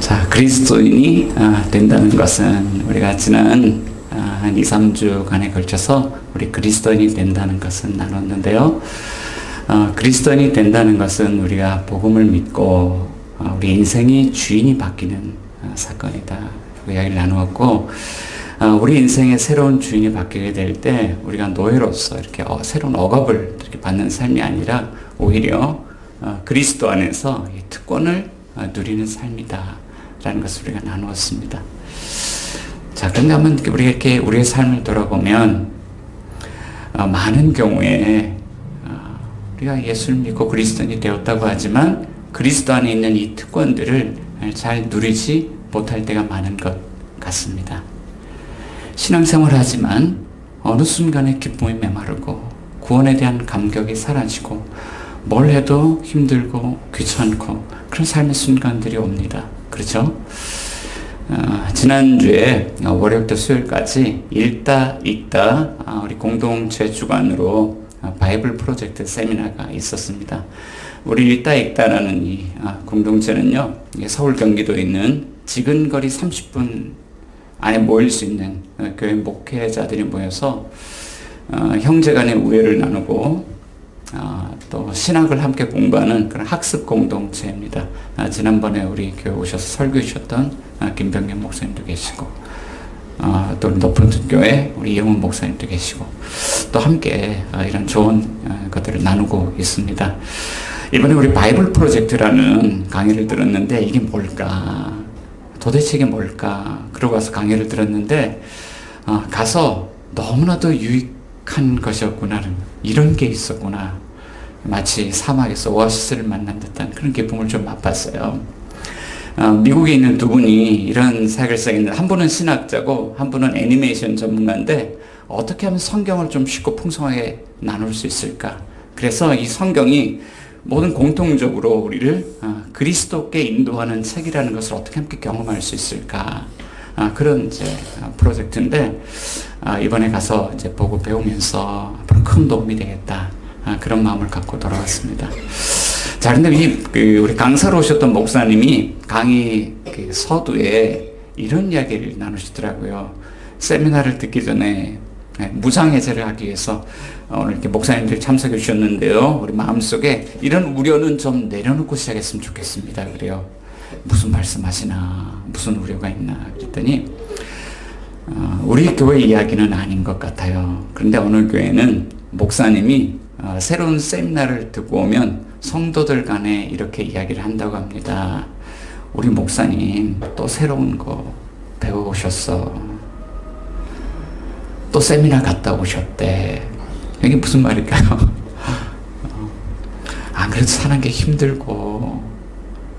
자, 그리스도인이 된다는 것은 우리가 지난 한 2, 3주간에 걸쳐서 우리 그리스도인이 된다는 것은 나눴는데요. 그리스도인이 된다는 것은 우리가 복음을 믿고 우리 인생이 주인이 바뀌는 사건이다. 그 이야기를 나누었고, 우리 인생의 새로운 주인이 바뀌게 될 때 우리가 노예로서 이렇게 새로운 억압을 이렇게 받는 삶이 아니라 오히려 그리스도 안에서 이 특권을 누리는 삶이다 라는 것을 우리가 나누었습니다. 자, 그런데 한번 우리가 이렇게 우리의 삶을 돌아보면 많은 경우에 우리가 예수를 믿고 그리스도인이 되었다고 하지만 그리스도 안에 있는 이 특권들을 잘 누리지 못할 때가 많은 것 같습니다. 신앙생활을 하지만 어느 순간에 기쁨이 메마르고 구원에 대한 감격이 사라지고 뭘 해도 힘들고 귀찮고 그런 삶의 순간들이 옵니다. 그렇죠? 지난주에 월요일부터 수요일까지 읽다 읽다 우리 공동체 주관으로 바이블 프로젝트 세미나가 있었습니다. 우리 읽다 읽다라는 이 공동체는요, 서울 경기도에 있는 지근거리 30분 안에 모일 수 있는 교회 목회자들이 모여서 형제간의 우애를 나누고 또 신학을 함께 공부하는 그런 학습 공동체입니다. 지난번에 우리 교회 오셔서 설교해 주셨던 김병현 목사님도 계시고 또 높은 교회 우리 이영훈 목사님도 계시고 또 함께 이런 좋은 것들을 나누고 있습니다. 이번에 우리 바이블 프로젝트라는 강의를 들었는데 이게 뭘까? 도대체 이게 뭘까? 그러고 와서 강의를 들었는데 가서 너무나도 유익한 것이었구나. 이런 게 있었구나. 마치 사막에서 오아시스를 만난 듯한 그런 기쁨을 좀 맛봤어요. 미국에 있는 두 분이 이런 사역을 시작했는데 한 분은 신학자고 한 분은 애니메이션 전문가인데 어떻게 하면 성경을 좀 쉽고 풍성하게 나눌 수 있을까? 그래서 이 성경이 모든 공통적으로 우리를 그리스도께 인도하는 책이라는 것을 어떻게 함께 경험할 수 있을까? 그런 이제 프로젝트인데 이번에 가서 이제 보고 배우면서 앞으로 큰 도움이 되겠다. 그런 마음을 갖고 돌아왔습니다. 자, 근데 우리 강사로 오셨던 목사님이 강의 서두에 이런 이야기를 나누시더라고요. 세미나를 듣기 전에 무장해제를 하기 위해서 오늘 이렇게 목사님들이 참석해 주셨는데요. 우리 마음속에 이런 우려는 좀 내려놓고 시작했으면 좋겠습니다. 그래요. 무슨 말씀하시나, 무슨 우려가 있나 그랬더니 우리 교회 이야기는 아닌 것 같아요. 그런데 오늘 교회는 목사님이 새로운 세미나를 듣고 오면 성도들 간에 이렇게 이야기를 한다고 합니다. 우리 목사님 또 새로운 거 배워오셨어. 또 세미나 갔다 오셨대. 이게 무슨 말일까요? 안 그래도 사는 게 힘들고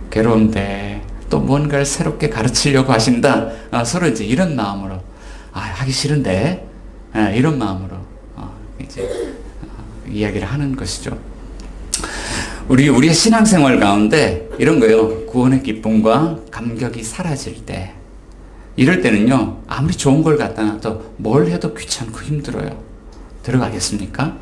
괴로운데 또 뭔가를 새롭게 가르치려고 하신다. 서로 이제 이런 마음으로 하기 싫은데 이런 마음으로 이제 이야기를 하는 것이죠. 우리의 신앙생활 가운데 이런 거예요. 구원의 기쁨과 감격이 사라질 때 이럴 때는요, 아무리 좋은 걸 갖다 놔도 뭘 해도 귀찮고 힘들어요. 들어가겠습니까?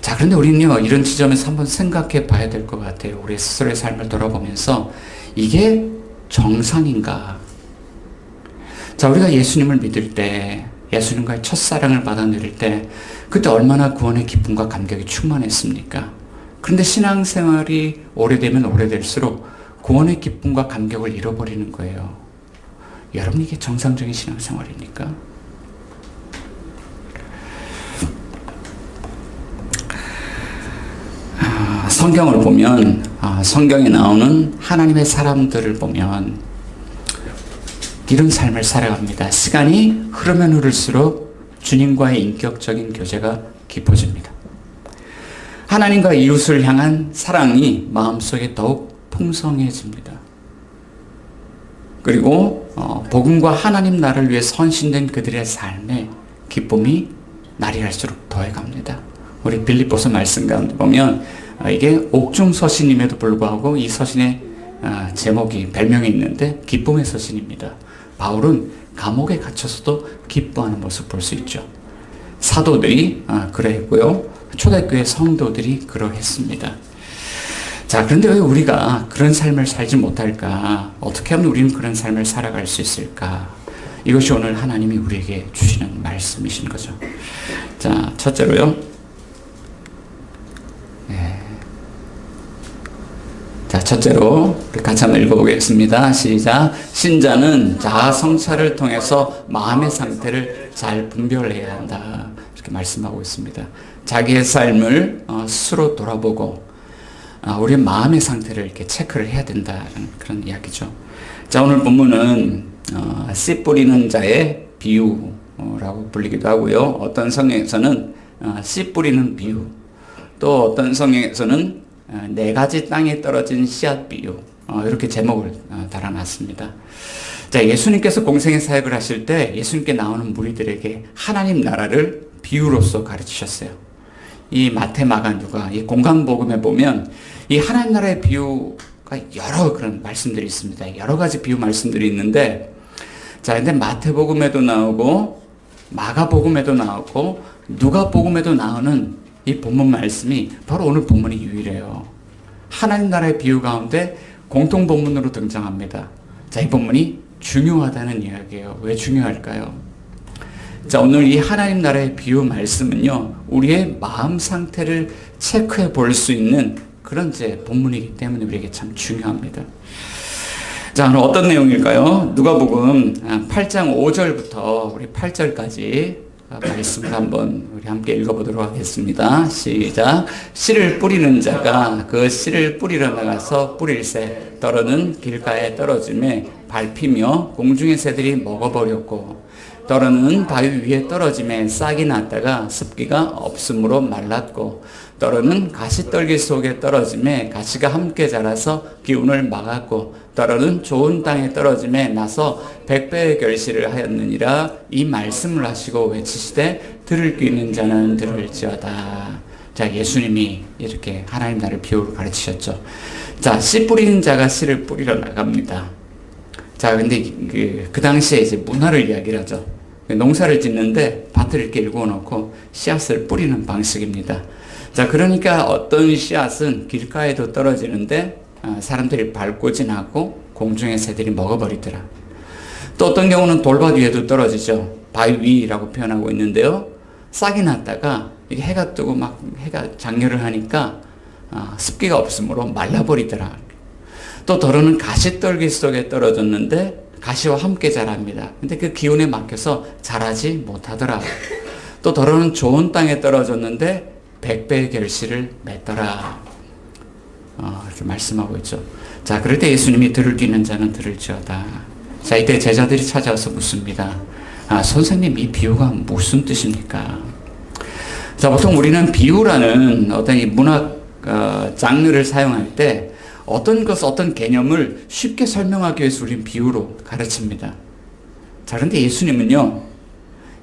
자, 그런데 우리는요, 이런 지점에서 한번 생각해 봐야 될 것 같아요. 우리 스스로의 삶을 돌아보면서 이게 정상인가? 자, 우리가 예수님을 믿을 때, 예수님과의 첫사랑을 받아 누릴 때, 그때 얼마나 구원의 기쁨과 감격이 충만했습니까? 그런데 신앙생활이 오래되면 오래될수록 구원의 기쁨과 감격을 잃어버리는 거예요. 여러분, 이게 정상적인 신앙생활입니까? 성경을 보면, 성경에 나오는 하나님의 사람들을 보면 이런 삶을 살아갑니다. 시간이 흐르면 흐를수록 주님과의 인격적인 교제가 깊어집니다. 하나님과 이웃을 향한 사랑이 마음속에 더욱 풍성해집니다. 그리고 복음과 하나님 나라를 위해 헌신된 그들의 삶에 기쁨이 날이 갈수록 더해갑니다. 우리 빌립보서 말씀 가운데 보면 이게 옥중 서신임에도 불구하고 이 서신의 제목이 별명이 있는데 기쁨의 서신입니다. 바울은 감옥에 갇혀서도 기뻐하는 모습 볼 수 있죠. 사도들이 그러했고요. 초대교회 성도들이 그러했습니다. 자, 그런데 왜 우리가 그런 삶을 살지 못할까? 어떻게 하면 우리는 그런 삶을 살아갈 수 있을까? 이것이 오늘 하나님이 우리에게 주시는 말씀이신 거죠. 자, 첫째로요. 자, 첫째로 우리 같이 한번 읽어보겠습니다. 시작. 신자는 자아 성찰을 통해서 마음의 상태를 잘 분별해야 한다. 이렇게 말씀하고 있습니다. 자기의 씨름을 스스로 돌아보고 우리의 마음의 상태를 이렇게 체크를 해야 된다는 그런 이야기죠. 자, 오늘 본문은 씨 뿌리는 자의 비유라고 불리기도 하고요. 어떤 성경에서는 씨 뿌리는 비유, 또 어떤 성경에서는 네 가지 땅에 떨어진 씨앗 비유, 이렇게 제목을 달아놨습니다. 자, 예수님께서 공생의 사역을 하실 때 예수님께 나오는 무리들에게 하나님 나라를 비유로서 가르치셨어요. 이 마태, 마가, 누가 이 공강복음에 보면 이 하나님 나라의 비유가 여러 그런 말씀들이 있습니다. 여러 가지 비유 말씀들이 있는데, 자, 근데 마태복음에도 나오고 마가복음에도 나오고 누가복음에도 나오는 이 본문 말씀이 바로 오늘 본문이 유일해요. 하나님 나라의 비유 가운데 공통 본문으로 등장합니다. 자, 이 본문이 중요하다는 이야기예요. 왜 중요할까요? 자, 오늘 이 하나님 나라의 비유 말씀은요, 우리의 마음 상태를 체크해 볼 수 있는 그런 이제 본문이기 때문에 우리에게 참 중요합니다. 자, 오늘 어떤 내용일까요? 누가복음 8장 5절부터 우리 8절까지 말씀을 한번 우리 함께 읽어보도록 하겠습니다. 시작. 씨를 뿌리는 자가 그 씨를 뿌리러 나가서 뿌릴새 떨어는 길가에 떨어짐에 밟히며 공중의 새들이 먹어버렸고, 떨어는 바위 위에 떨어짐에 싹이 났다가 습기가 없으므로 말랐고, 떨어는 가시떨기 속에 떨어짐에 가시가 함께 자라서 기운을 막았고, 떨어는 좋은 땅에 떨어짐에 나서 100배의 결실을 하였느니라. 이 말씀을 하시고 외치시되 들을 귀 있는 자는 들을지어다. 자, 예수님이 이렇게 하나님 나라를 비유로 가르치셨죠. 자, 씨 뿌리는 자가 씨를 뿌리러 나갑니다. 자, 근데 그 당시에 이제 문화를 이야기를 하죠. 농사를 짓는데 밭을 이렇게 일궈 놓고 씨앗을 뿌리는 방식입니다. 자, 그러니까 어떤 씨앗은 길가에도 떨어지는데 사람들이 밟고 지나고 공중의 새들이 먹어버리더라. 또 어떤 경우는 돌밭 위에도 떨어지죠. 바위 위라고 표현하고 있는데요. 싹이 났다가 이게 해가 뜨고 막 해가 장렬을 하니까 습기가 없으므로 말라버리더라. 또 더러는 가시떨기 속에 떨어졌는데 가시와 함께 자랍니다. 근데 그 기운에 막혀서 자라지 못하더라. 또 더러는 좋은 땅에 떨어졌는데 100배의 결실을 맺더라. 이렇게 말씀하고 있죠. 자, 그럴 때 예수님이 들을 귀 있는 자는 들을지어다. 자, 이때 제자들이 찾아와서 묻습니다. 선생님, 이 비유가 무슨 뜻입니까? 자, 보통 우리는 비유라는 어떤 이 문학 장르를 사용할 때 어떤 것, 어떤 개념을 쉽게 설명하기 위해서 우리는 비유로 가르칩니다. 자, 그런데 예수님은요,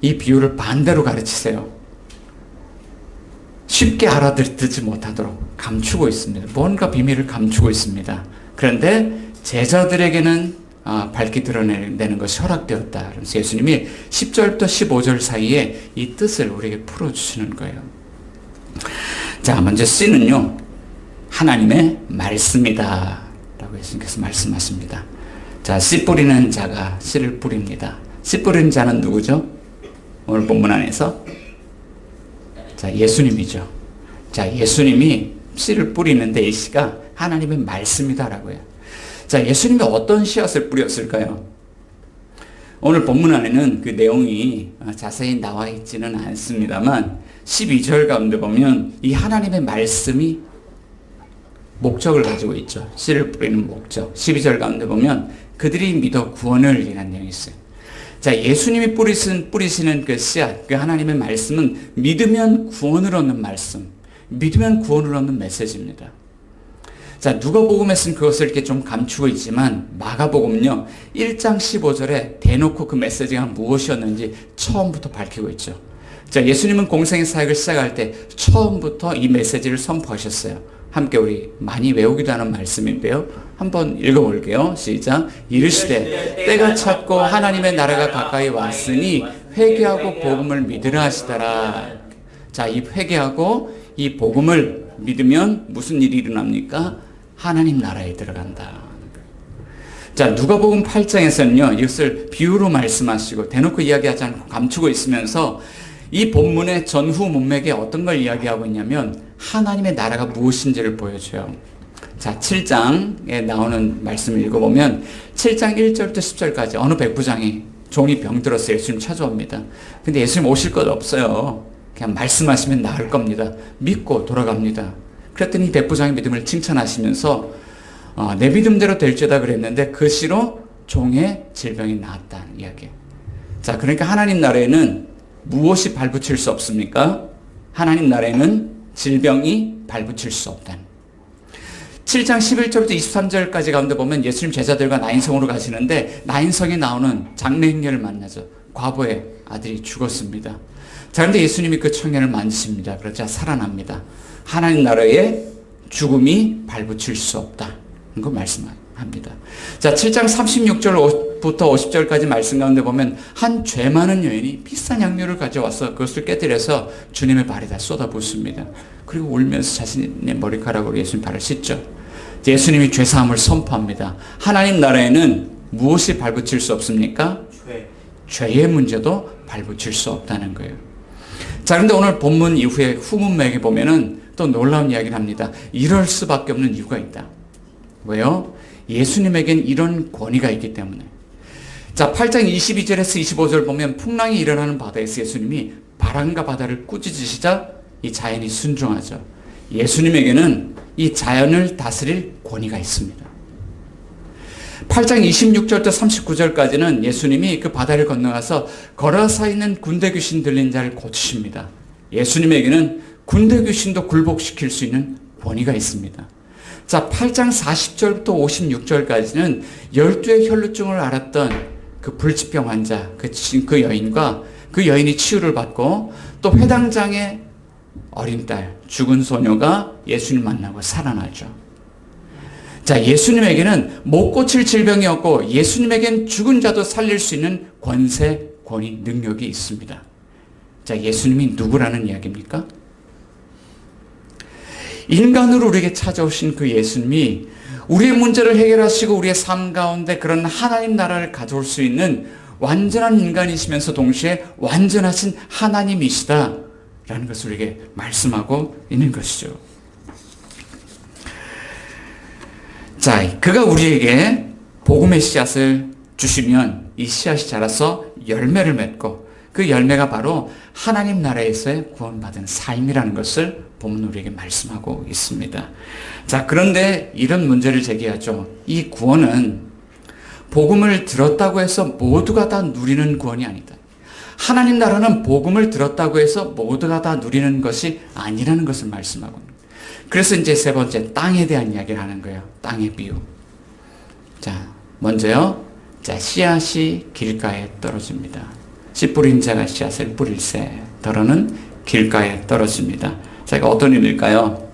이 비유를 반대로 가르치세요. 쉽게 알아듣지 못하도록 감추고 있습니다. 뭔가 비밀을 감추고 있습니다. 그런데 제자들에게는 밝게 드러내는 것이 허락되었다. 그래서 예수님이 10절부터 15절 사이에 이 뜻을 우리에게 풀어주시는 거예요. 자, 먼저 씨는요, 하나님의 말씀이다 라고 예수님께서 말씀하십니다. 자, 씨 뿌리는 자가 씨를 뿌립니다. 씨 뿌리는 자는 누구죠? 오늘 본문 안에서 자, 예수님이죠. 자, 예수님이 씨를 뿌리는데 이 씨가 하나님의 말씀이다라고요. 자, 예수님이 어떤 씨앗을 뿌렸을까요? 오늘 본문 안에는 그 내용이 자세히 나와 있지는 않습니다만 12절 가운데 보면 이 하나님의 말씀이 목적을 가지고 있죠. 씨를 뿌리는 목적. 12절 가운데 보면 그들이 믿어 구원을 이라는 내용이 있어요. 자, 예수님이 뿌리시는 그 씨앗, 그 하나님의 말씀은 믿으면 구원을 얻는 말씀, 믿으면 구원을 얻는 메시지입니다. 자, 누가복음에서는 그것을 이렇게 좀 감추고 있지만 마가복음은요, 1장 15절에 대놓고 그 메시지가 무엇이었는지 처음부터 밝히고 있죠. 자, 예수님은 공생의 사역을 시작할 때 처음부터 이 메시지를 선포하셨어요. 함께 우리 많이 외우기도 하는 말씀인데요. 한번 읽어볼게요. 시작. 이르시되 때가 찼고 하나님의 나라가 가까이 왔으니 회개하고 복음을 믿으라 하시더라. 자, 이 회개하고 이 복음을 믿으면 무슨 일이 일어납니까? 하나님 나라에 들어간다. 자, 누가복음 8장에서는요, 이것을 비유로 말씀하시고 대놓고 이야기하지 않고 감추고 있으면서 이 본문의 전후 문맥에 어떤 걸 이야기하고 있냐면 하나님의 나라가 무엇인지를 보여줘요. 자, 7장에 나오는 말씀을 읽어보면 7장 1절부터 10절까지 어느 백부장이 종이 병들어서 예수님 찾아옵니다. 근데 예수님 오실 것 없어요. 그냥 말씀하시면 나을 겁니다. 믿고 돌아갑니다. 그랬더니 백부장의 믿음을 칭찬하시면서 내 믿음대로 될지다 그랬는데 그 시로 종의 질병이 나았다는 이야기. 자, 그러니까 하나님 나라에는 무엇이 발붙일 수 없습니까? 하나님 나라에는 질병이 발붙일 수 없다는. 7장 11절부터 23절까지 가운데 보면 예수님 제자들과 나인성으로 가시는데 나인성에 나오는 장래 행렬을 만나죠. 과부의 아들이 죽었습니다. 자, 그런데 예수님이 그 청년을 만지십니다. 그러자 살아납니다. 하나님 나라에 죽음이 발붙일 수 없다. 그 말씀합니다. 자, 7장 36절부터 50절까지 말씀 가운데 보면 한 죄 많은 여인이 비싼 향료를 가져와서 그것을 깨뜨려서 주님의 발에다 쏟아붓습니다. 그리고 울면서 자신의 머리카락으로 예수님 발을 씻죠. 예수님이 죄사함을 선포합니다. 하나님 나라에는 무엇이 발붙일 수 없습니까? 죄의 문제도 발붙일 수 없다는 거예요. 자, 그런데 오늘 본문 이후에 후문맥에 보면은 또 놀라운 이야기를 합니다. 이럴 수밖에 없는 이유가 있다. 왜요? 예수님에겐 이런 권위가 있기 때문에. 자, 8장 22절에서 25절 보면 풍랑이 일어나는 바다에서 예수님이 바람과 바다를 꾸짖으시자 이 자연이 순종하죠. 예수님에게는 이 자연을 다스릴 권위가 있습니다. 8장 26절부터 39절까지는 예수님이 그 바다를 건너가서 걸어서 있는 군대 귀신 들린 자를 고치십니다. 예수님에게는 군대 귀신도 굴복시킬 수 있는 권위가 있습니다. 자, 8장 40절부터 56절까지는 12의 혈루증을 앓았던 그 불치병 환자, 그 여인과 그 여인이 치유를 받고 또 회당장의 어린 딸, 죽은 소녀가 예수님 만나고 살아나죠. 자, 예수님에게는 못 고칠 질병이 없고 예수님에겐 죽은 자도 살릴 수 있는 권세, 권위, 능력이 있습니다. 자, 예수님이 누구라는 이야기입니까? 인간으로 우리에게 찾아오신 그 예수님이 우리의 문제를 해결하시고 우리의 삶 가운데 그런 하나님 나라를 가져올 수 있는 완전한 인간이시면서 동시에 완전하신 하나님이시다라는 것을 우리에게 말씀하고 있는 것이죠. 자, 그가 우리에게 복음의 씨앗을 주시면 이 씨앗이 자라서 열매를 맺고 그 열매가 바로 하나님 나라에서의 구원받은 삶이라는 것을 본문 우리에게 말씀하고 있습니다. 자, 그런데 이런 문제를 제기하죠. 이 구원은 복음을 들었다고 해서 모두가 다 누리는 구원이 아니다. 하나님 나라는 복음을 들었다고 해서 모두가 다 누리는 것이 아니라는 것을 말씀하고 있습니다. 그래서 이제 세 번째 땅에 대한 이야기를 하는 거예요. 땅의 비유. 자, 먼저요. 자, 씨앗이 길가에 떨어집니다. 씨 뿌린 자가 씨앗을 뿌릴새 더러는 길가에 떨어집니다. 자, 이거 어떤 의미일까요?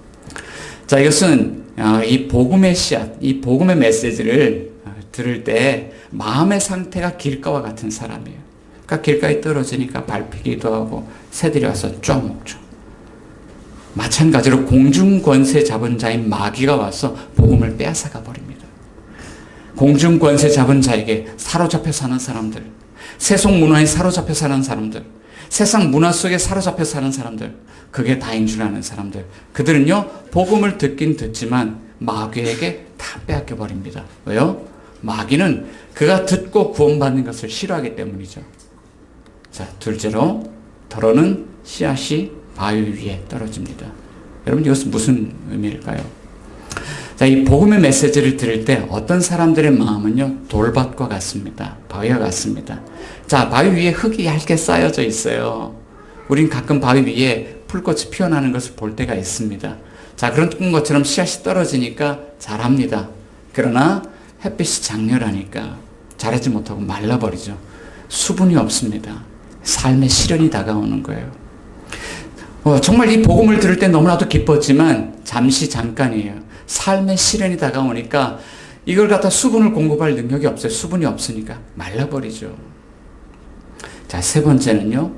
자, 이것은 이 복음의 씨앗, 이 복음의 메시지를 들을 때 마음의 상태가 길가와 같은 사람이에요. 그러니까 길가에 떨어지니까 밟히기도 하고 새들이 와서 쪼먹죠. 마찬가지로 공중권세 잡은 자인 마귀가 와서 복음을 빼앗아가 버립니다. 공중권세 잡은 자에게 사로잡혀 사는 사람들, 세속 문화에 사로잡혀 사는 사람들, 세상 문화 속에 사로잡혀 사는 사람들, 그게 다인 줄 아는 사람들, 그들은요 복음을 듣긴 듣지만 마귀에게 다 빼앗겨 버립니다. 왜요? 마귀는 그가 듣고 구원받는 것을 싫어하기 때문이죠. 자, 둘째로 더러는 씨앗이 바위 위에 떨어집니다. 여러분, 이것은 무슨 의미일까요? 자, 이 복음의 메시지를 들을 때 어떤 사람들의 마음은요 돌밭과 같습니다. 바위와 같습니다. 자, 바위 위에 흙이 얇게 쌓여져 있어요. 우린 가끔 바위 위에 풀꽃이 피어나는 것을 볼 때가 있습니다. 자, 그런 것처럼 씨앗이 떨어지니까 자랍니다. 그러나 햇빛이 장렬하니까 자라지 못하고 말라버리죠. 수분이 없습니다. 삶의 시련이 다가오는 거예요. 정말 이 복음을 들을 때 너무나도 기뻤지만 잠시 잠깐이에요. 삶의 시련이 다가오니까 이걸 갖다 수분을 공급할 능력이 없어요. 수분이 없으니까 말라버리죠. 자, 세 번째는요.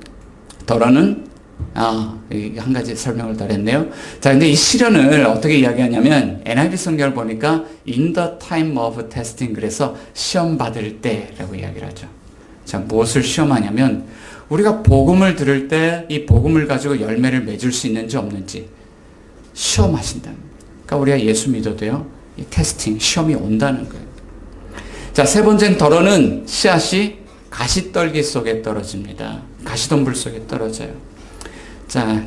더러는 한 가지 설명을 더 했네요. 자, 근데 이 시련을 어떻게 이야기하냐면, NIV 성경을 보니까, in the time of testing, 그래서 시험 받을 때라고 이야기를 하죠. 자, 무엇을 시험하냐면, 우리가 복음을 들을 때, 이 복음을 가지고 열매를 맺을 수 있는지 없는지, 시험하신다. 그러니까 우리가 예수 믿어도요, 이 테스팅, 시험이 온다는 거예요. 자, 세 번째는 더러는 씨앗이 가시떨기 속에 떨어집니다. 가시덤불 속에 떨어져요. 자,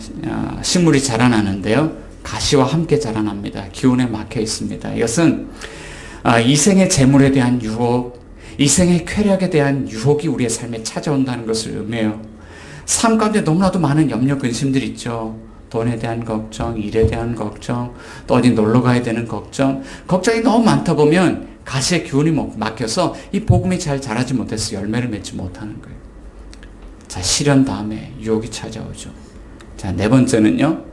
식물이 자라나는데요. 가시와 함께 자라납니다. 기운에 막혀 있습니다. 이것은 이생의 재물에 대한 유혹, 이생의 쾌락에 대한 유혹이 우리의 삶에 찾아온다는 것을 의미해요. 삶 가운데 너무나도 많은 염려, 근심들이 있죠. 돈에 대한 걱정, 일에 대한 걱정, 또 어디 놀러 가야 되는 걱정. 걱정이 너무 많다 보면 가시의 기운이 막혀서 이 복음이 잘 자라지 못해서 열매를 맺지 못하는 거예요. 자, 시련 다음에 유혹이 찾아오죠. 자, 네 번째는요.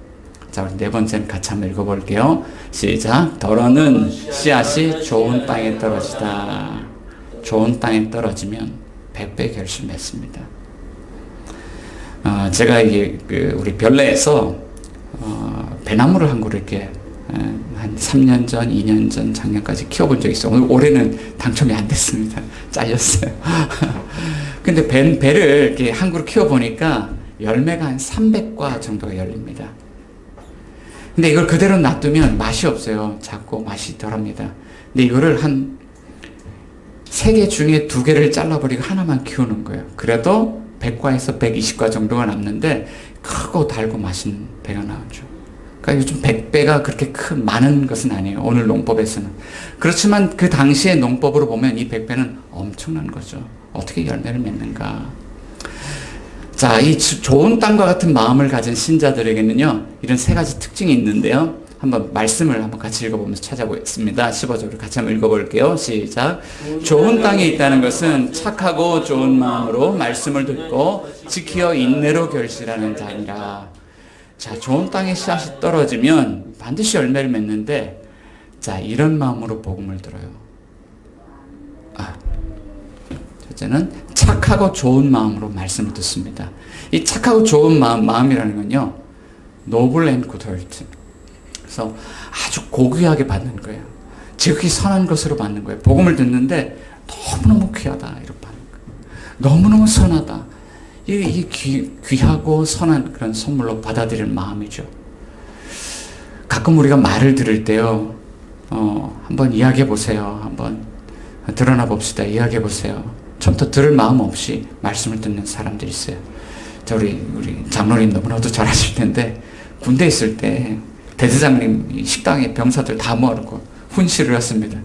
자, 우리 네 번째는 같이 한번 읽어볼게요. 시작. 더러는 씨앗이 좋은 땅에 떨어지다. 좋은 땅에 떨어지면 100배 결실 맺습니다. 제가 이게 우리 별내에서 배나무를 한 그루 이렇게 한 3년 전, 2년 전, 작년까지 키워본 적이 있어요. 올해는 당첨이 안 됐습니다. 잘렸어요. 근데 배를 이렇게 한 그루 키워보니까 열매가 한 300과 정도가 열립니다. 근데 이걸 그대로 놔두면 맛이 없어요. 작고 맛이 덜합니다. 근데 이거를 한 3개 중에 2개를 잘라버리고 하나만 키우는 거예요. 그래도 100과에서 120과 정도가 남는데 크고 달고 맛있는 배가 나오죠. 그러니까 요즘 100배가 그렇게 많은 것은 아니에요. 오늘 농법에서는. 그렇지만 그 당시의 농법으로 보면 이 100배는 엄청난 거죠. 어떻게 열매를 맺는가. 자, 이 좋은 땅과 같은 마음을 가진 신자들에게는요, 이런 3가지 특징이 있는데요. 한번 말씀을 한번 같이 읽어보면서 찾아보겠습니다. 15절을 같이 한번 읽어볼게요. 시작. 좋은 땅에 있다는 것은 착하고 좋은 마음으로 말씀을 듣고 지키어 인내로 결실하는 자니라. 자, 좋은 땅에 씨앗이 떨어지면 반드시 열매를 맺는데, 자, 이런 마음으로 복음을 들어요. 첫째는 착하고 좋은 마음으로 말씀을 듣습니다. 이 착하고 좋은 마음이라는 건요, noble and good heart. 그래서 아주 고귀하게 받는 거예요. 지극히 선한 것으로 받는 거예요. 복음을 듣는데 너무너무 귀하다 이렇게 받는 거예요. 너무너무 선하다. 이게 귀하고 선한 그런 선물로 받아들일 마음이죠. 가끔 우리가 말을 들을 때요, 한번 이야기해 보세요. 한번 드러나 봅시다. 이야기해 보세요. 처음부터 들을 마음 없이 말씀을 듣는 사람들이 있어요. 자, 우리 장로님 너무나도 잘 아실 텐데, 군대 있을 때 대대장님 식당에 병사들 다 모아놓고 훈시를 했습니다.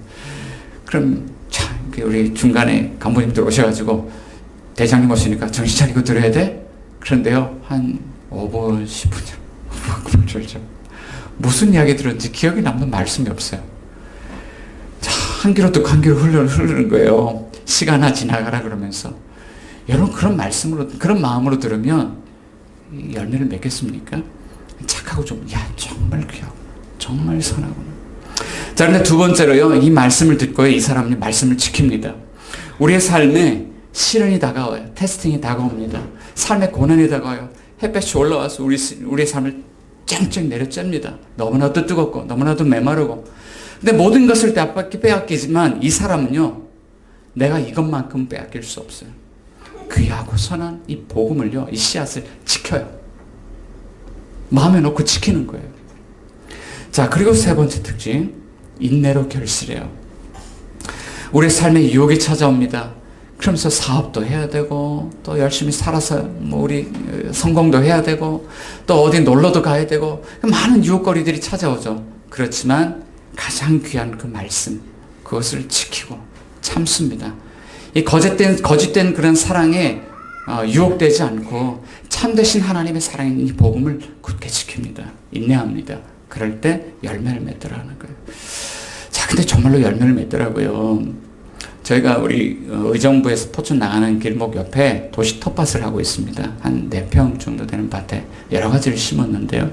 그럼 참 우리 중간에 간부님들 오셔가지고 대장님 오시니까 정신 차리고 들어야 돼? 그런데요, 한 5분, 10분 졸죠. 무슨 이야기 들었는지 기억에 남는 말씀이 없어요. 자, 한 귀로 듣고 한 귀로 흐르는 거예요. 시간아 지나가라 그러면서. 여러분, 그런 말씀으로, 그런 마음으로 들으면 열매를 맺겠습니까? 착하고 좀, 정말 귀하고 정말 선하구나. 자, 그런데 두 번째로요, 이 말씀을 듣고 이 사람이 말씀을 지킵니다. 우리의 삶에 시련이 다가와요. 테스팅이 다가옵니다. 삶의 고난이 다가와요. 햇볕이 올라와서 우리의 삶을 쨍쨍 내려쬐입니다. 너무나도 뜨겁고 너무나도 메마르고. 근데 모든 것을 빼앗기지만 이 사람은요, 내가 이것만큼 빼앗길 수 없어요. 귀하고 선한 이 복음을요, 이 씨앗을 지켜요. 마음에 놓고 지키는 거예요. 자, 그리고 세 번째 특징, 인내로 결실해요. 우리 삶에 유혹이 찾아옵니다. 그러면서 사업도 해야 되고, 또 열심히 살아서 우리 성공도 해야 되고, 또 어디 놀러도 가야 되고, 많은 유혹거리들이 찾아오죠. 그렇지만 가장 귀한 그 말씀, 그것을 지키고 참습니다. 이 거짓된 그런 사랑에 유혹되지 않고 참되신 하나님의 사랑인 이 복음을 굳게 지킵니다. 인내합니다. 그럴 때 열매를 맺더라 하는 거예요. 자, 근데 정말로 열매를 맺더라고요. 저희가 우리 의정부에서 포천 나가는 길목 옆에 도시 텃밭을 하고 있습니다. 한 4평 정도 되는 밭에 여러 가지를 심었는데요.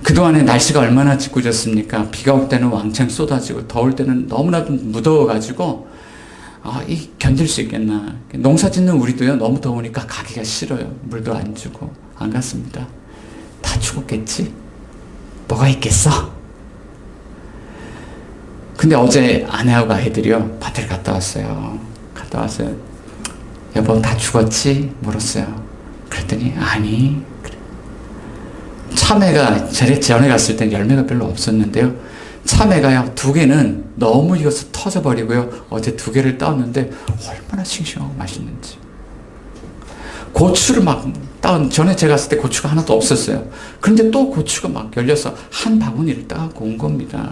그동안에 날씨가 얼마나 짓궂었습니까? 비가 올 때는 왕창 쏟아지고 더울 때는 너무나도 무더워가지고 견딜 수 있겠나. 농사 짓는 우리도요, 너무 더우니까 가기가 싫어요. 물도 안 주고. 안 갔습니다. 다 죽었겠지? 뭐가 있겠어? 근데 어제 아내하고 아이들이요, 밭을 갔다 왔어요. 여보, 다 죽었지? 물었어요. 그랬더니, 아니. 그래. 참외가, 전에 갔을 땐 열매가 별로 없었는데요. 참외가요, 2개는 너무 익어서 터져버리고요. 어제 2개를 따왔는데 얼마나 싱싱하고 맛있는지. 고추를 막 전에 제가 갔을 때 고추가 하나도 없었어요. 그런데 또 고추가 막 열려서 한 바구니를 따갖고 온 겁니다.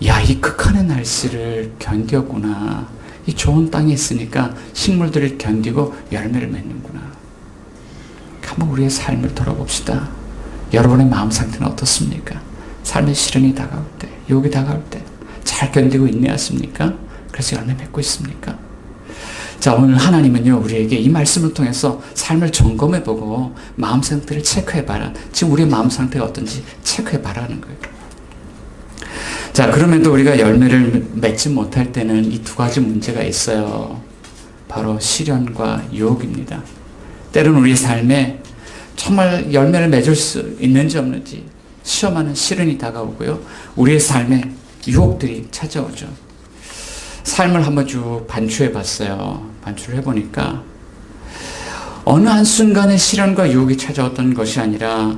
야, 이 극한의 날씨를 견뎠구나. 이 좋은 땅에 있으니까 식물들을 견디고 열매를 맺는구나. 한번 우리의 삶을 돌아봅시다. 여러분의 마음 상태는 어떻습니까? 삶의 시련이 다가올 때, 유혹이 다가올 때 잘 견디고 인내하십니까? 그래서 열매 맺고 있습니까? 자, 오늘 하나님은요, 우리에게 이 말씀을 통해서 삶을 점검해보고 마음 상태를 체크해봐라. 지금 우리의 마음 상태가 어떤지 체크해봐라는 거예요. 자, 그럼에도 우리가 열매를 맺지 못할 때는 이 2가지 문제가 있어요. 바로 시련과 유혹입니다. 때로는 우리 삶에 정말 열매를 맺을 수 있는지 없는지 시험하는 시련이 다가오고요. 우리의 삶에 유혹들이 찾아오죠. 삶을 한번 쭉 반추해 봤어요. 반추를 해보니까 어느 한순간에 시련과 유혹이 찾아왔던 것이 아니라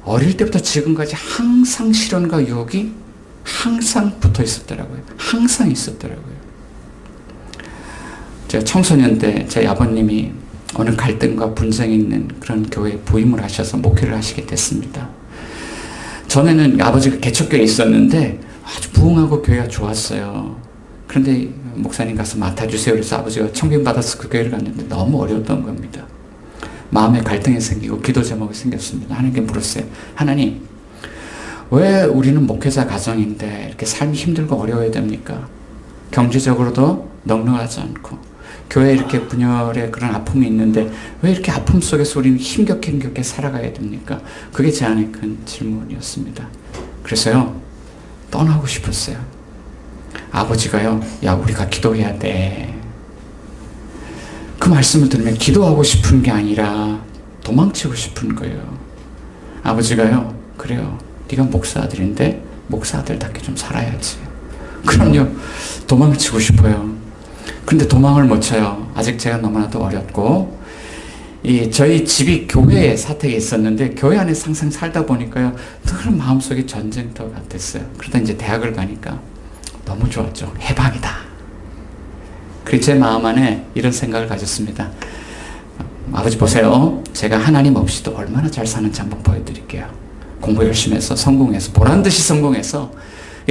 어릴 때부터 지금까지 항상 시련과 유혹이 항상 붙어 있었더라고요. 항상 있었더라고요. 제가 청소년 때 저희 아버님이 어느 갈등과 분쟁이 있는 그런 교회에 부임을 하셔서 목회를 하시게 됐습니다. 전에는 아버지가 개척교회에 있었는데 아주 부흥하고 교회가 좋았어요. 그런데 목사님 가서 맡아주세요. 그래서 아버지가 청빙받아서 그 교회를 갔는데 너무 어려웠던 겁니다. 마음에 갈등이 생기고 기도 제목이 생겼습니다. 하나님께 물었어요. 하나님, 왜 우리는 목회자 가정인데 이렇게 삶이 힘들고 어려워야 됩니까? 경제적으로도 넉넉하지 않고 교회에 이렇게 분열의 그런 아픔이 있는데 왜 이렇게 아픔 속에서 우리는 힘겹게 살아가야 됩니까? 그게 제 안에 큰 질문이었습니다. 그래서요, 떠나고 싶었어요. 아버지가요, 야, 우리가 기도해야 돼. 그 말씀을 들으면 기도하고 싶은 게 아니라 도망치고 싶은 거예요. 아버지가요, 그래요. 네가 목사 아들인데 목사 아들답게 좀 살아야지. 그럼요, 도망치고 싶어요. 근데 도망을 못 쳐요. 아직 제가 너무나도 어렸고, 저희 집이 교회에 사택에 있었는데, 교회 안에 항상 살다 보니까요, 늘 마음속에 전쟁터 같았어요. 그러다 이제 대학을 가니까 너무 좋았죠. 해방이다. 그래서 제 마음 안에 이런 생각을 가졌습니다. 아버지 보세요. 제가 하나님 없이도 얼마나 잘 사는지 한번 보여드릴게요. 공부 열심히 해서 성공해서, 보란듯이 성공해서,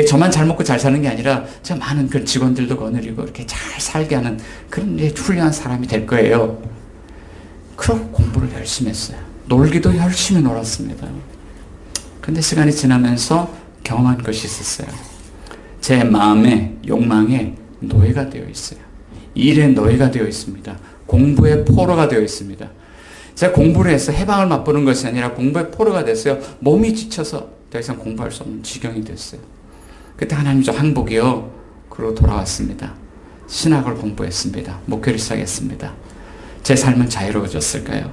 저만 잘 먹고 잘 사는 게 아니라 저 많은 그 직원들도 거느리고 이렇게 잘 살게 하는 그런 훌륭한 사람이 될 거예요. 그러고 공부를 열심히 했어요. 놀기도 열심히 놀았습니다. 근데 시간이 지나면서 경험한 것이 있었어요. 제 마음에, 욕망에 노예가 되어 있어요. 일에 노예가 되어 있습니다. 공부에 포로가 되어 있습니다. 제가 공부를 해서 해방을 맛보는 것이 아니라 공부에 포로가 됐어요. 몸이 지쳐서 더 이상 공부할 수 없는 지경이 됐어요. 그때 하나님 저 항복이요, 그러고 돌아왔습니다. 신학을 공부했습니다. 목회를 시작했습니다. 제 삶은 자유로워졌을까요?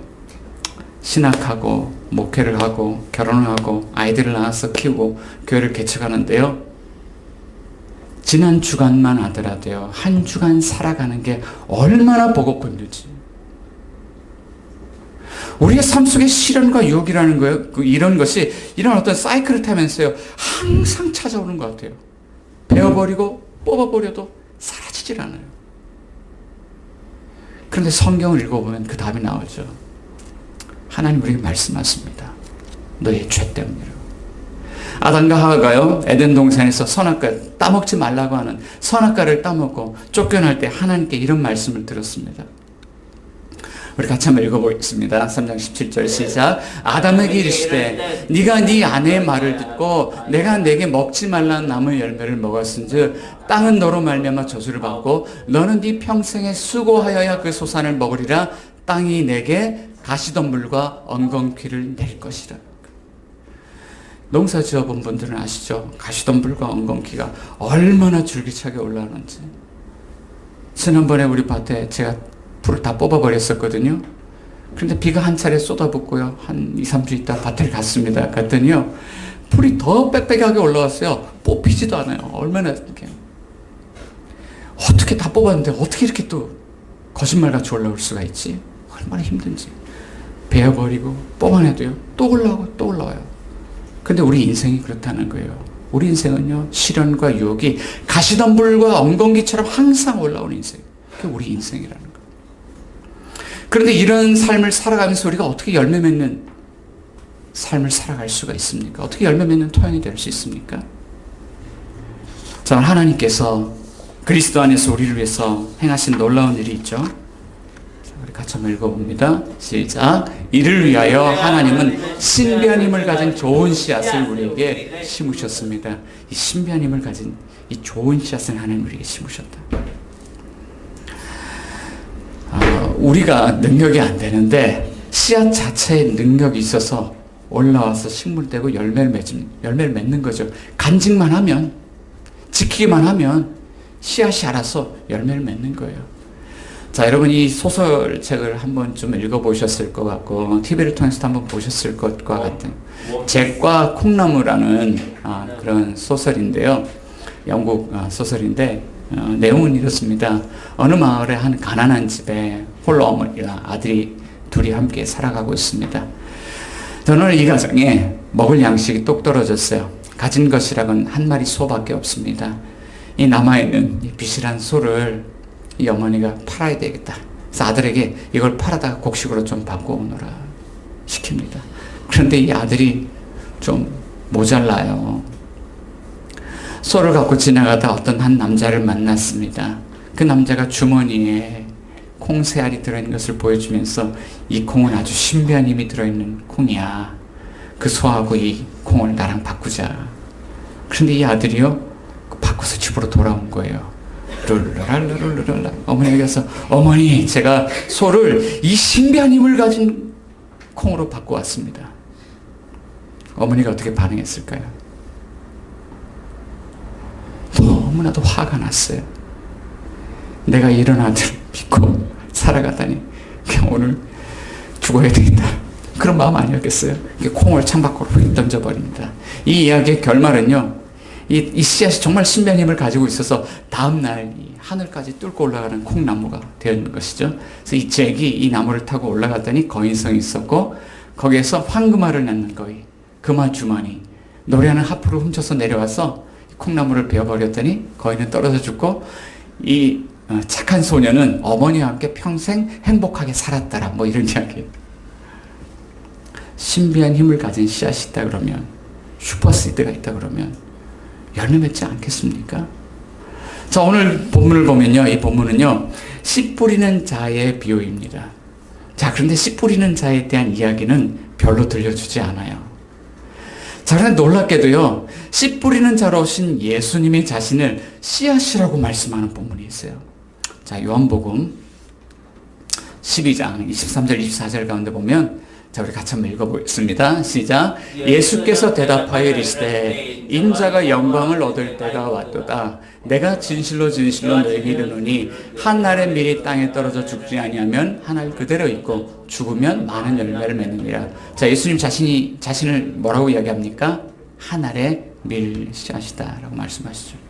신학하고 목회를 하고 결혼을 하고 아이들을 낳아서 키우고 교회를 개척하는데요, 지난 주간만 하더라도요, 한 주간 살아가는 게 얼마나 버겁고 힘들지. 우리의 삶 속에 시련과 유혹이라는 거예요. 이런 것이, 이런 어떤 사이클을 타면서요, 항상 찾아오는 것 같아요. 베어버리고 뽑아버려도 사라지질 않아요. 그런데 성경을 읽어보면 그 답이 나오죠. 하나님 우리에게 말씀하십니다. 너의 죄 때문이라고. 아담과 하와가요, 에덴 동산에서 선악과 따먹지 말라고 하는 선악과를 따먹고 쫓겨날 때 하나님께 이런 말씀을 들었습니다. 우리 같이 한번 읽어보겠습니다. 3장 17절 시작. 아담에게 이르시되 네가 네 아내의 말을 듣고 내가 내게 먹지 말라는 나무의 열매를 먹었은즉 땅은 너로 말미암아 저주를 받고 너는 네 평생에 수고하여야 그 소산을 먹으리라. 땅이 내게 가시덤불과 엉겅퀴를 낼 것이라. 농사 지어본 분들은 아시죠? 가시덤불과 엉겅퀴가 얼마나 줄기차게 올라오는지. 지난번에 우리 밭에 제가 풀을 다 뽑아버렸었거든요. 그런데 비가 한 차례 쏟아붓고요. 한 2, 3주 있다 밭을 갔습니다. 갔더니요. 풀이 더 빽빽하게 올라왔어요. 뽑히지도 않아요. 얼마나 이렇게. 어떻게 다 뽑았는데 어떻게 이렇게 또 거짓말같이 올라올 수가 있지? 얼마나 힘든지. 베어버리고 뽑아내도요. 또 올라오고 또 올라와요. 근데 우리 인생이 그렇다는 거예요. 우리 인생은요. 시련과 유혹이 가시덤불과 엉겅기처럼 항상 올라오는 인생. 그게 우리 인생이라는 거예요. 그런데 이런 삶을 살아가면서 우리가 어떻게 열매 맺는 삶을 살아갈 수가 있습니까? 어떻게 열매 맺는 토양이 될 수 있습니까? 자, 하나님께서 그리스도 안에서 우리를 위해서 행하신 놀라운 일이 있죠. 자, 우리 같이 한번 읽어봅니다. 시작. 이를 위하여 하나님은 신비한 힘을 가진 좋은 씨앗을 우리에게 심으셨습니다. 이 신비한 힘을 가진 이 좋은 씨앗을 하나님 우리에게 심으셨다. 우리가 능력이 안 되는데 씨앗 자체에 능력이 있어서 올라와서 식물되고 열매를 맺는 거죠. 간직만 하면, 지키기만 하면 씨앗이 알아서 열매를 맺는 거예요. 자, 여러분 이 소설책을 한번 좀 읽어보셨을 것 같고 TV를 통해서도 한번 보셨을 것과 같은 잭과 콩나무라는 그런 소설인데요. 영국 소설인데 내용은 이렇습니다. 어느 마을에 한 가난한 집에 홀로 어머니와 아들이 둘이 함께 살아가고 있습니다. 어느 이 가정에 먹을 양식이 똑 떨어졌어요. 가진 것이라곤 한 마리 소밖에 없습니다. 이 남아있는 이 비실한 소를 이 어머니가 팔아야 되겠다. 그래서 아들에게 이걸 팔아다가 곡식으로 좀 바꿔오너라 시킵니다. 그런데 이 아들이 좀 모자라요. 소를 갖고 지나가다 어떤 한 남자를 만났습니다. 그 남자가 주머니에 콩 3알이 들어있는 것을 보여주면서 이 콩은 아주 신비한 힘이 들어있는 콩이야. 그 소하고 이 콩을 나랑 바꾸자. 그런데 이 아들이요, 바꿔서 집으로 돌아온 거예요. 룰루랄루랄루랄라. 어머니가 가서 어머니, 제가 소를 이 신비한 힘을 가진 콩으로 바꿔왔습니다. 어머니가 어떻게 반응했을까요? 너무나도 화가 났어요. 내가 이런 아들을 믿고 살아가다니 그냥 오늘 죽어야 되겠다. 그런 마음 아니었겠어요? 콩을 창밖으로 던져버립니다. 이 이야기의 결말은요, 이 씨앗이 정말 신비한 힘을 가지고 있어서 다음날 이 하늘까지 뚫고 올라가는 콩나무가 되는 것이죠. 그래서 이 잭이 이 나무를 타고 올라갔더니 거인성이 있었고 거기에서 황금알을 낳는 거인, 금화 주머니, 노래하는 하프를 훔쳐서 내려와서 콩나무를 베어버렸더니 거인은 떨어져 죽고 이 착한 소녀는 어머니와 함께 평생 행복하게 살았더라. 뭐 이런 이야기예요. 신비한 힘을 가진 씨앗이 있다 그러면, 슈퍼시드가 있다 그러면 열매 맺지 않겠습니까? 자, 오늘 본문을 보면요, 이 본문은요, 씨 뿌리는 자의 비유입니다. 자, 그런데 씨 뿌리는 자에 대한 이야기는 별로 들려주지 않아요. 자, 그런데 놀랍게도요, 씨 뿌리는 자로 오신 예수님이 자신을 씨앗이라고 말씀하는 본문이 있어요. 자, 요한복음 12장 23절 24절 가운데 보면, 자, 우리 같이 한번 읽어보겠습니다. 시작. 예수께서 대답하여 이르시되 인자가 영광을 얻을 때가 왔도다. 내가 진실로 진실로 너에게 이르노니 한 알의 밀이 땅에 떨어져 죽지 아니하면 한 알 그대로 있고 죽으면 많은 열매를 맺느니라. 자, 예수님 자신을 뭐라고 이야기합니까? 한 알의 밀 씨앗이다라고 말씀하시죠.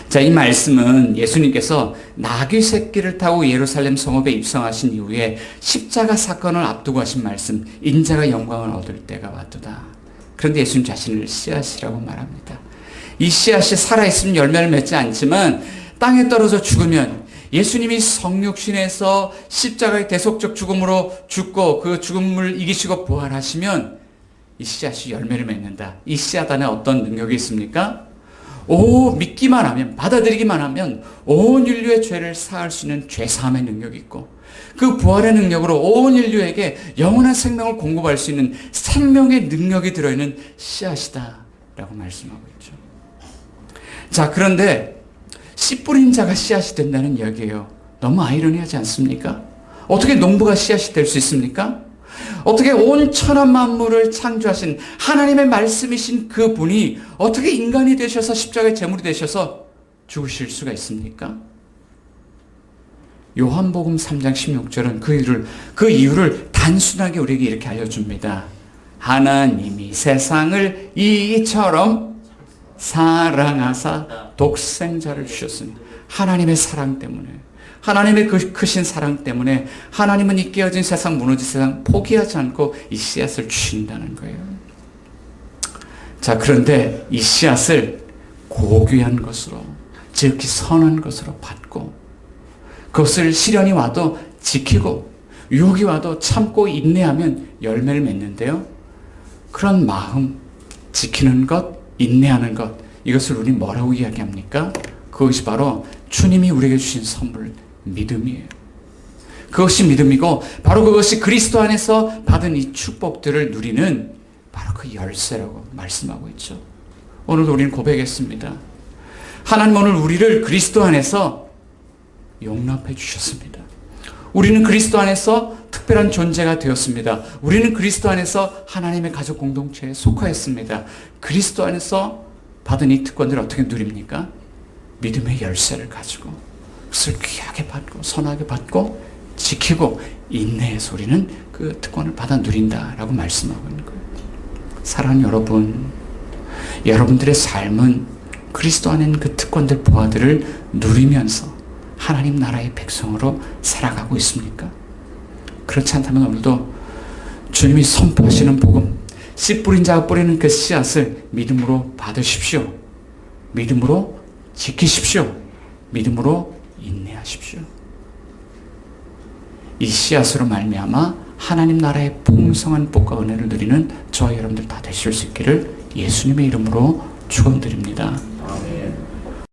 자, 이 말씀은 예수님께서 나귀 새끼를 타고 예루살렘 성읍에 입성하신 이후에 십자가 사건을 앞두고 하신 말씀, 인자가 영광을 얻을 때가 왔도다. 그런데 예수님 자신을 씨앗이라고 말합니다. 이 씨앗이 살아있으면 열매를 맺지 않지만 땅에 떨어져 죽으면, 예수님이 성육신에서 십자가의 대속적 죽음으로 죽고 그 죽음을 이기시고 부활하시면 이 씨앗이 열매를 맺는다. 이 씨앗 안에 어떤 능력이 있습니까? 믿기만 하면, 받아들이기만 하면 온 인류의 죄를 사할 수 있는 죄사함의 능력이 있고, 그 부활의 능력으로 온 인류에게 영원한 생명을 공급할 수 있는 생명의 능력이 들어있는 씨앗이다 라고 말씀하고 있죠. 자, 그런데 씨 뿌린 자가 씨앗이 된다는 이야기예요. 너무 아이러니하지 않습니까? 어떻게 농부가 씨앗이 될 수 있습니까? 어떻게 온 천한 만물을 창조하신 하나님의 말씀이신 그 분이 어떻게 인간이 되셔서 십자가의 제물이 되셔서 죽으실 수가 있습니까? 요한복음 3장 16절은 그 이유를 단순하게 우리에게 이렇게 알려줍니다. 하나님이 세상을 이처럼 사랑하사 독생자를 주셨으니, 하나님의 사랑 때문에, 하나님의 그 크신 사랑 때문에 하나님은 이 깨어진 세상, 무너진 세상 포기하지 않고 이 씨앗을 주신다는 거예요. 자, 그런데 이 씨앗을 고귀한 것으로, 지극히 선한 것으로 받고, 그것을 시련이 와도 지키고, 유혹이 와도 참고 인내하면 열매를 맺는데요. 그런 마음, 지키는 것, 인내하는 것, 이것을 우리 뭐라고 이야기합니까? 그것이 바로 주님이 우리에게 주신 선물, 믿음이에요. 그것이 믿음이고, 바로 그것이 그리스도 안에서 받은 이 축복들을 누리는 바로 그 열쇠라고 말씀하고 있죠. 오늘도 우리는 고백했습니다. 하나님 오늘 우리를 그리스도 안에서 용납해 주셨습니다. 우리는 그리스도 안에서 특별한 존재가 되었습니다. 우리는 그리스도 안에서 하나님의 가족 공동체에 속하였습니다. 그리스도 안에서 받은 이 특권들을 어떻게 누립니까? 믿음의 열쇠를 가지고 그것을 귀하게 받고 선하게 받고 지키고 인내해서 우리는 그 특권을 받아 누린다라고 말씀하고 있는 거예요. 사랑하는 여러분, 여러분들의 삶은 그리스도 안에 있는 그 특권들, 보화들을 누리면서 하나님 나라의 백성으로 살아가고 있습니까? 그렇지 않다면 오늘도 주님이 선포하시는 복음, 씨 뿌린 자가 뿌리는 그 씨앗을 믿음으로 받으십시오. 믿음으로 지키십시오. 믿음으로 인내하십시오. 이 씨앗으로 말미암아 하나님 나라의 풍성한 복과 은혜를 누리는 저와 여러분들 다 되실 수 있기를 예수님의 이름으로 축원드립니다.